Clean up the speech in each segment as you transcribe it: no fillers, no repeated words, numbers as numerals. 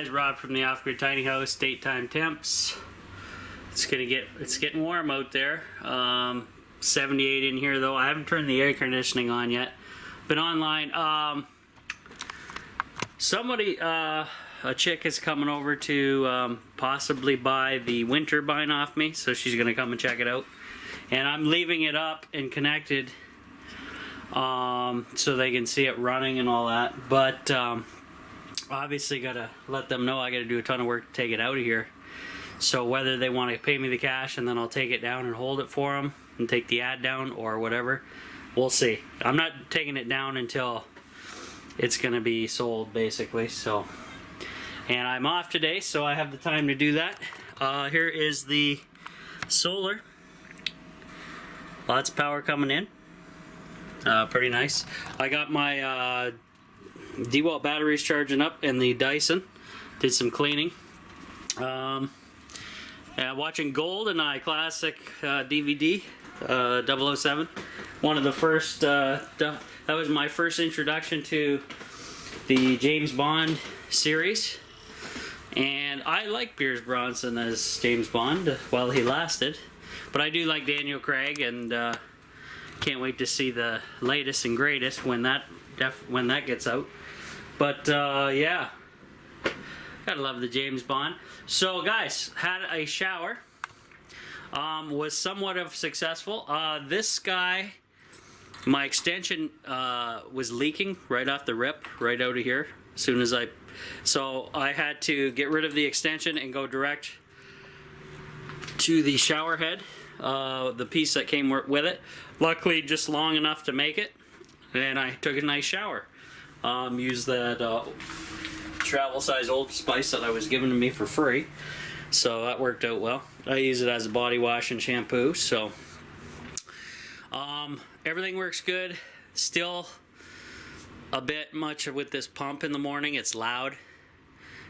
guys, Rob from the Off Grid Tiny House. Daytime temps. It's getting warm out there. 78 in here though. I haven't turned the air conditioning on yet. Been online. Somebody, a chick is coming over to possibly buy the wind turbine off me, so she's gonna come and check it out. And I'm leaving it up and connected so they can see it running and all that. But obviously gotta let them know I gotta do a ton of work to take it out of here. So whether they want to pay me the cash and then I'll take it down and hold it for them and take the ad down or whatever, we'll see. I'm not taking it down until it's gonna be sold, basically. So, and I'm off today, so I have the time to do that. Here is the solar. Lots of power coming in. Pretty nice. I got my DeWalt batteries charging up and the Dyson. Did some cleaning. Watching GoldenEye Classic DVD 007. One of the first, that was my first introduction to the James Bond series. And I like Pierce Brosnan as James Bond while he lasted. But I do like Daniel Craig, and can't wait to see the latest and greatest when that gets out. But yeah, gotta love the James Bond. So guys, had a shower. Was somewhat of successful. This guy, my extension was leaking right off the rip, right out of here. As soon as so I had to get rid of the extension and go direct to the shower head, the piece that came with it. Luckily, just long enough to make it, and I took a nice shower. Used that travel size Old Spice that I was given to me for free, so that worked out well. I use it as a body wash and shampoo. So everything works good. Still a bit much with this pump in the morning. It's loud.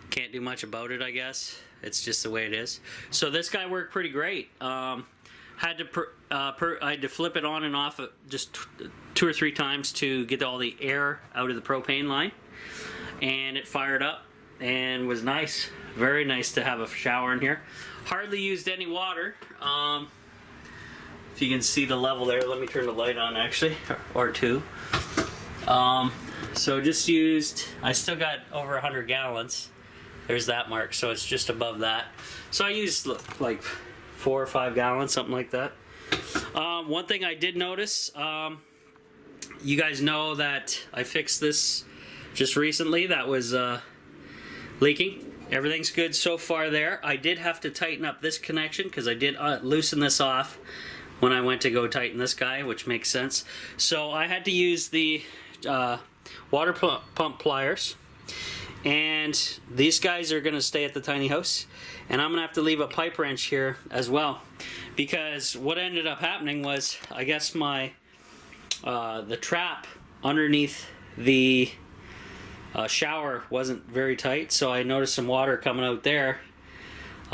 Can't do much about it, I guess. It's just the way it is. So this guy worked pretty great. Had to flip it on and off just 2 or 3 times to get all the air out of the propane line, and it fired up and was nice. Very nice to have a shower in here. Hardly used any water. If you can see the level there, let me turn the light on actually, or 2. So just used, I still got over 100 gallons. There's that mark, so it's just above that. So I used like 4 or 5 gallons, something like that. One thing I did notice, you guys know that I fixed this just recently. That was leaking. Everything's good so far there. I did have to tighten up this connection because I did loosen this off when I went to go tighten this guy, which makes sense. So I had to use the water pump pliers. And these guys are going to stay at the tiny house, and I'm going to have to leave a pipe wrench here as well, because what ended up happening was, I guess my the trap underneath the shower wasn't very tight, so I noticed some water coming out there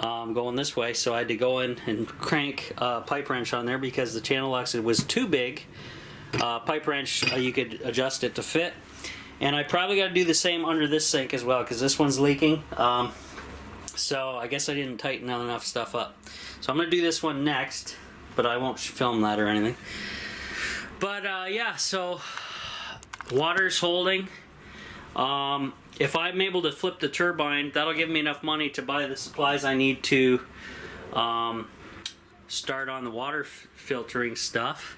going this way, so I had to go in and crank a pipe wrench on there because the channel locks, it was too big. Pipe wrench, you could adjust it to fit. And I probably got to do the same under this sink as well, because this one's leaking. So I guess I didn't tighten enough stuff up. So I'm going to do this one next, but I won't film that or anything. But yeah, so water's holding. If I'm able to flip the turbine, that'll give me enough money to buy the supplies I need to start on the water filtering stuff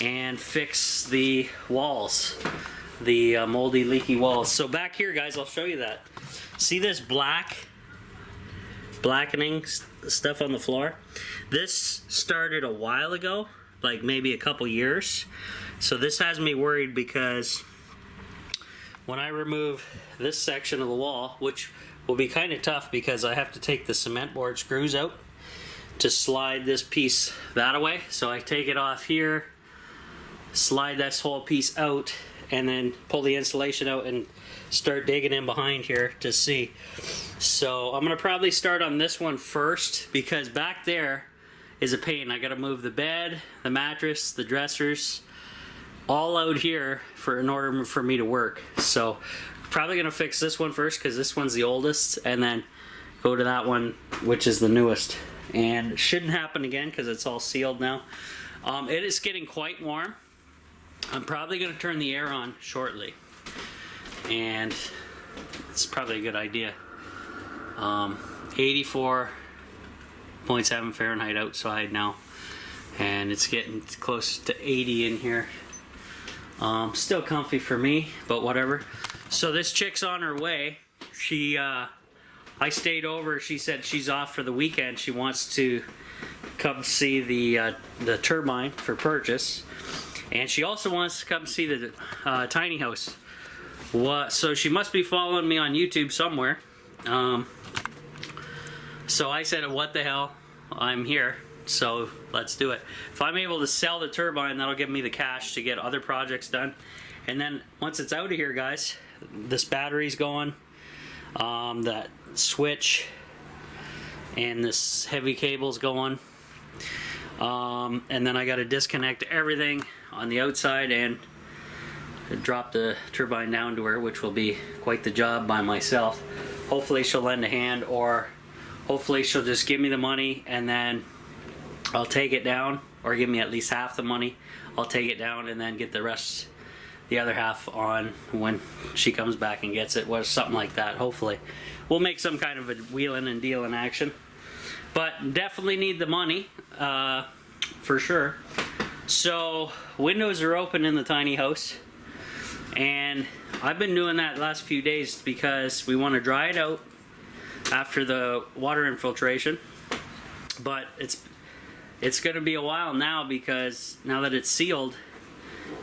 and fix the walls. The moldy, leaky walls. So back here, guys, I'll show you that. See this blackening stuff on the floor? This started a while ago, like maybe a couple years. So this has me worried because when I remove this section of the wall, which will be kind of tough because I have to take the cement board screws out to slide this piece that way. So I take it off here, slide this whole piece out, and then pull the insulation out and start digging in behind here to see. So I'm gonna probably start on this one first, because back there is a pain. I gotta move the bed, the mattress, the dressers, all out here in order for me to work. So probably gonna fix this one first because this one's the oldest, and then go to that one, which is the newest. And it shouldn't happen again because it's all sealed now. It is getting quite warm. I'm probably gonna turn the air on shortly, and it's probably a good idea. 84.7 Fahrenheit outside now, and it's getting close to 80 in here. Still comfy for me, but whatever. So this chick's on her way. She, I stayed over. She said she's off for the weekend. She wants to come see the turbine for purchase, and she also wants to come see the tiny house. So she must be following me on YouTube somewhere. So I said, what the hell, I'm here, so let's do it. If I'm able to sell the turbine, that'll give me the cash to get other projects done. And then once it's out of here, guys, this battery's going, that switch and this heavy cable's going, and then I got to disconnect everything on the outside and drop the turbine down to her, which will be quite the job by myself. Hopefully she'll lend a hand, or hopefully she'll just give me the money and then I'll take it down, or give me at least half the money. I'll take it down and then get the rest, the other half, on when she comes back and gets it. Was something like that. Hopefully we'll make some kind of a wheeling and dealing action, but definitely need the money, for sure. So windows are open in the tiny house, and I've been doing that last few days because we want to dry it out after the water infiltration, but it's going to be a while now, because now that it's sealed,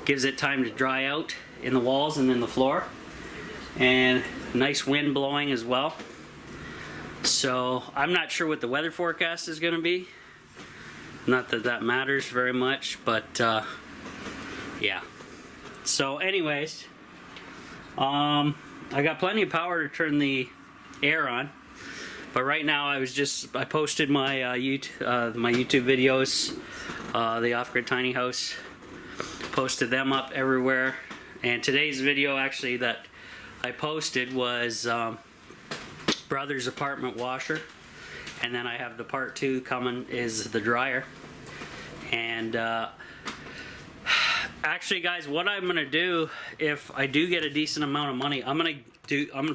gives it time to dry out in the walls and in the floor, and nice wind blowing as well. So I'm not sure what the weather forecast is going to be. Not that that matters very much, but yeah. So anyways, I got plenty of power to turn the air on. But right now I posted my YouTube videos, the Off-Grid Tiny House, posted them up everywhere. And today's video actually that I posted was brother's apartment washer, and then I have the part 2 coming, is the dryer. And actually, guys, what I'm gonna do, if I do get a decent amount of money, I'm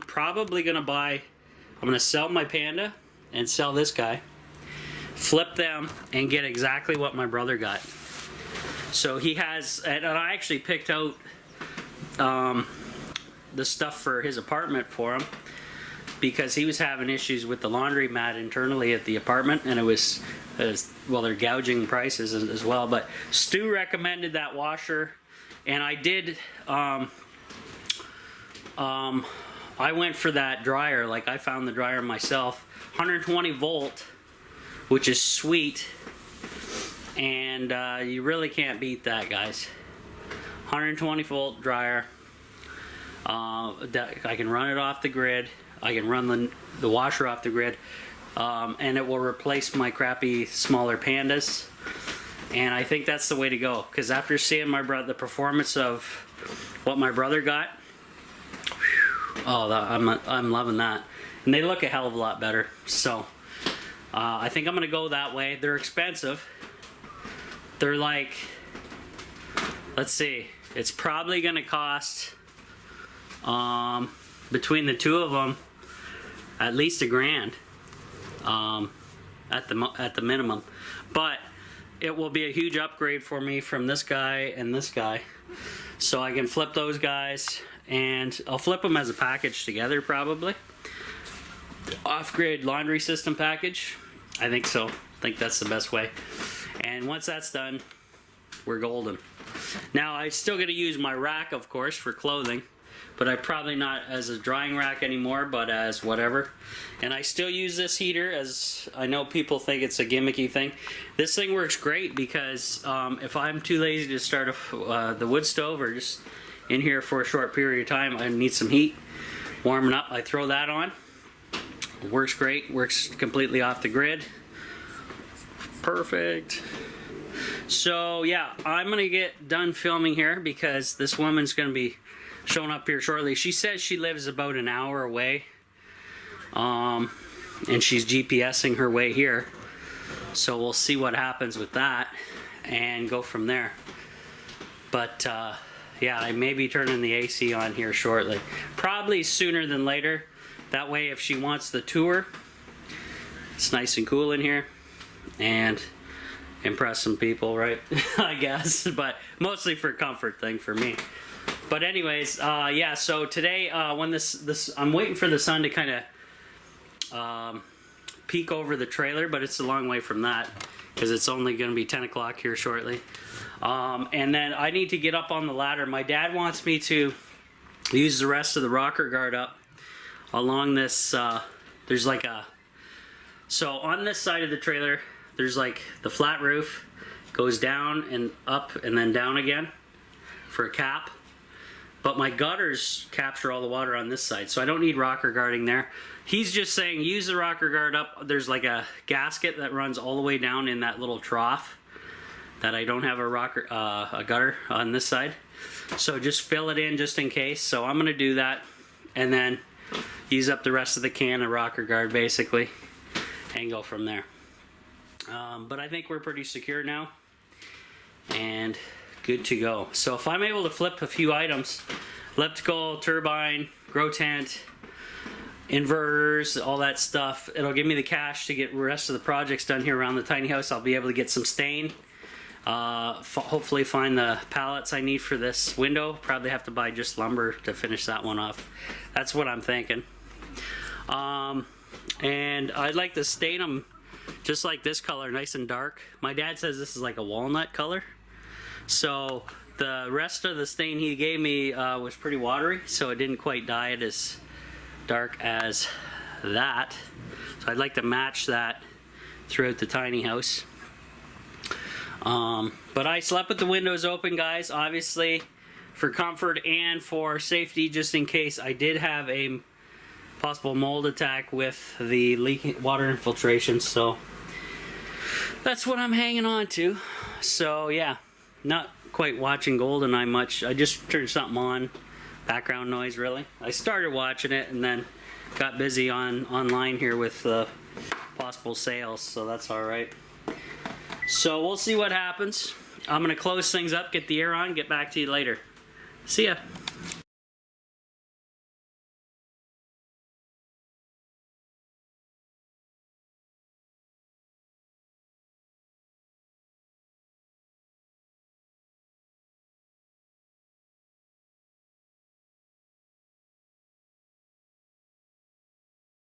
probably gonna sell my Panda and sell this guy, flip them, and get exactly what my brother got. So he has, and I actually picked out the stuff for his apartment for him, because he was having issues with the laundry mat internally at the apartment, and it was, well, they're gouging prices as well. But Stu recommended that washer, and I did, I went for that dryer. Like, I found the dryer myself, 120 volt, which is sweet, and you really can't beat that, guys. 120 volt dryer. I can run it off the grid. I can run the washer off the grid, and it will replace my crappy smaller Pandas. And I think that's the way to go, because after seeing the performance of what my brother got, oh, I'm loving that. And they look a hell of a lot better. So I think I'm gonna go that way. They're expensive. They're like, let's see, it's probably gonna cost between the two of them at least $1,000 at the minimum. But it will be a huge upgrade for me from this guy and this guy. So I can flip those guys, and I'll flip them as a package together, probably. Off-grid laundry system package. I think so. I think that's the best way. And once that's done, we're golden. Now, I still got to use my rack, of course, for clothing, but I probably not as a drying rack anymore, but as whatever. And I still use this heater, as I know people think it's a gimmicky thing. This thing works great because if I'm too lazy to start the wood stove, or just in here for a short period of time, I need some heat warming up, I throw that on. It works great, works completely off the grid. Perfect. So yeah, I'm gonna get done filming here because this woman's gonna be showing up here shortly. She says she lives about an hour away, and she's GPSing her way here. So we'll see what happens with that and go from there. But yeah, I may be turning the AC on here shortly. Probably sooner than later. That way if she wants the tour, it's nice and cool in here and impress some people, right? I guess, but mostly for comfort thing for me. But anyways, yeah, so today when this I'm waiting for the sun to kind of peek over the trailer, but it's a long way from that because it's only going to be 10 o'clock here shortly. And then I need to get up on the ladder. My dad wants me to use the rest of the rocker guard up along this, there's like a, so on this side of the trailer, there's like the flat roof goes down and up and then down again for a cap. But my gutters capture all the water on this side, so I don't need rocker guarding there. He's just saying use the rocker guard up. There's like a gasket that runs all the way down in that little trough that I don't have a gutter on this side. So just fill it in just in case. So I'm gonna do that and then use up the rest of the can of rocker guard basically and go from there. But I think we're pretty secure now and good to go. So if I'm able to flip a few items, elliptical, turbine, grow tent, inverters, all that stuff, it'll give me the cash to get the rest of the projects done here around the tiny house. I'll be able to get some stain, hopefully find the pallets I need for this window. Probably have to buy just lumber to finish that one off. That's what I'm thinking. And I'd like to stain them just like this color, nice and dark. My dad says this is like a walnut color. So the rest of the stain he gave me was pretty watery, so it didn't quite dye it as dark as that. So I'd like to match that throughout the tiny house. But I slept with the windows open, guys, obviously for comfort and for safety, just in case I did have a possible mold attack with the leaking water infiltration. So that's what I'm hanging on to. So yeah, not quite watching GoldenEye much. I just turned something on, background noise really. I started watching it and then got busy online here with possible sales, so that's all right. So we'll see what happens. I'm gonna close things up, get the air on, get back to you later. See ya.